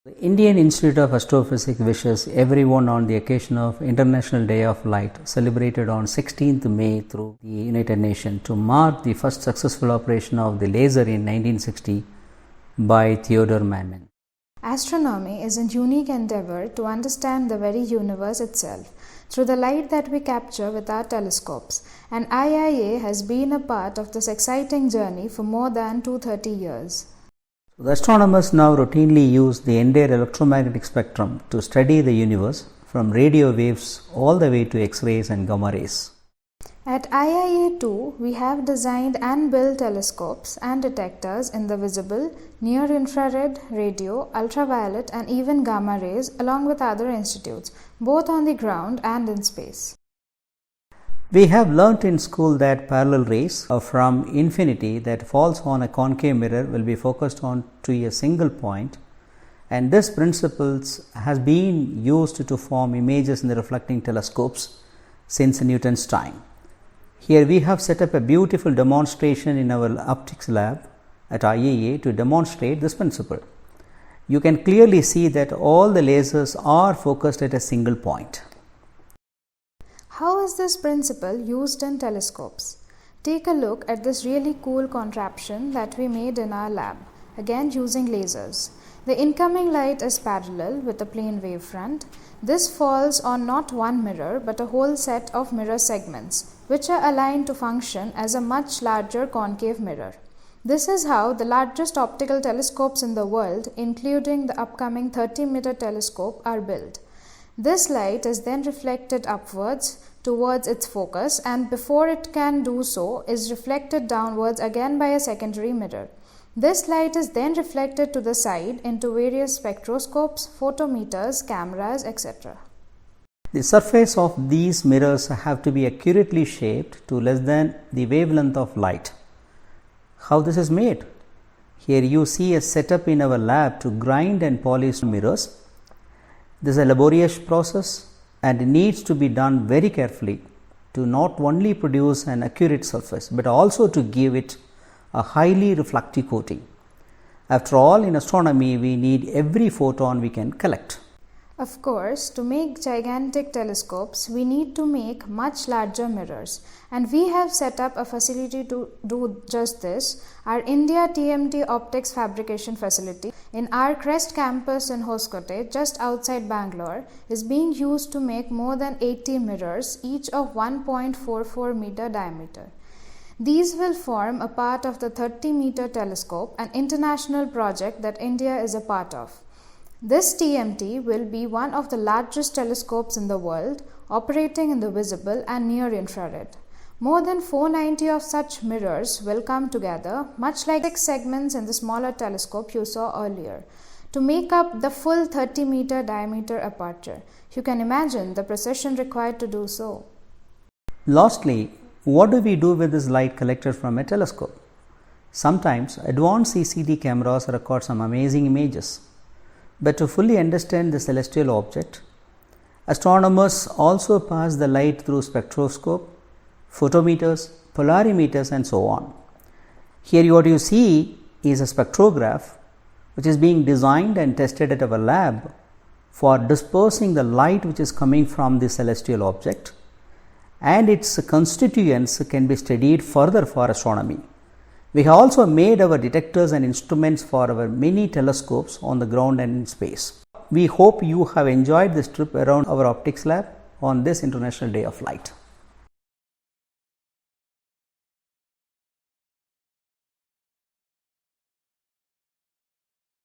The Indian Institute of Astrophysics wishes everyone on the occasion of International Day of Light, celebrated on 16th May through the United Nations, to mark the first successful operation of the laser in 1960 by Theodore Mann. Astronomy is a unique endeavor to understand the very universe itself through the light that we capture with our telescopes, and IIA has been a part of this exciting journey for more than 230 years. The astronomers now routinely use the entire electromagnetic spectrum to study the universe, from radio waves all the way to X-rays and gamma rays. At IIA too, we have designed and built telescopes and detectors in the visible, near-infrared, radio, ultraviolet and even gamma rays, along with other institutes, both on the ground and in space. We have learnt in school that parallel rays from infinity that falls on a concave mirror will be focused on to a single point, and this principle has been used to form images in the reflecting telescopes since Newton's time. Here we have set up a beautiful demonstration in our optics lab at IIA to demonstrate this principle. You can clearly see that all the lasers are focused at a single point. How is this principle used in telescopes? Take a look at this really cool contraption that we made in our lab, again using lasers. The incoming light is parallel with a plane wavefront. This falls on not one mirror but a whole set of mirror segments, which are aligned to function as a much larger concave mirror. This is how the largest optical telescopes in the world, including the upcoming 30-meter telescope, are built. This light is then reflected upwards towards its focus, and before it can do so is reflected downwards again by a secondary mirror. This light is then reflected to the side into various spectroscopes, photometers, cameras, etc. The surface of these mirrors have to be accurately shaped to less than the wavelength of light. How this is made? Here you see a setup in our lab to grind and polish mirrors. This is a laborious process and needs to be done very carefully to not only produce an accurate surface but also to give it a highly reflective coating. After all, in astronomy we need every photon we can collect. Of course, to make gigantic telescopes, we need to make much larger mirrors, and we have set up a facility to do just this. Our India TMT Optics Fabrication Facility in our Crest campus in Hoskote, just outside Bangalore, is being used to make more than 80 mirrors, each of 1.44 meter diameter. These will form a part of the 30-meter telescope, an international project that India is a part of. This TMT will be one of the largest telescopes in the world, operating in the visible and near-infrared. More than 490 of such mirrors will come together, much like 6 segments in the smaller telescope you saw earlier, to make up the full 30-meter diameter aperture. You can imagine the precision required to do so. Lastly, what do we do with this light collected from a telescope? Sometimes advanced CCD cameras record some amazing images. But to fully understand the celestial object, astronomers also pass the light through spectroscope, photometers, polarimeters and so on. Here what you see is a spectrograph which is being designed and tested at our lab for dispersing the light which is coming from the celestial object, and its constituents can be studied further for astronomy. We have also made our detectors and instruments for our many telescopes on the ground and in space. We hope you have enjoyed this trip around our optics lab on this International Day of Light.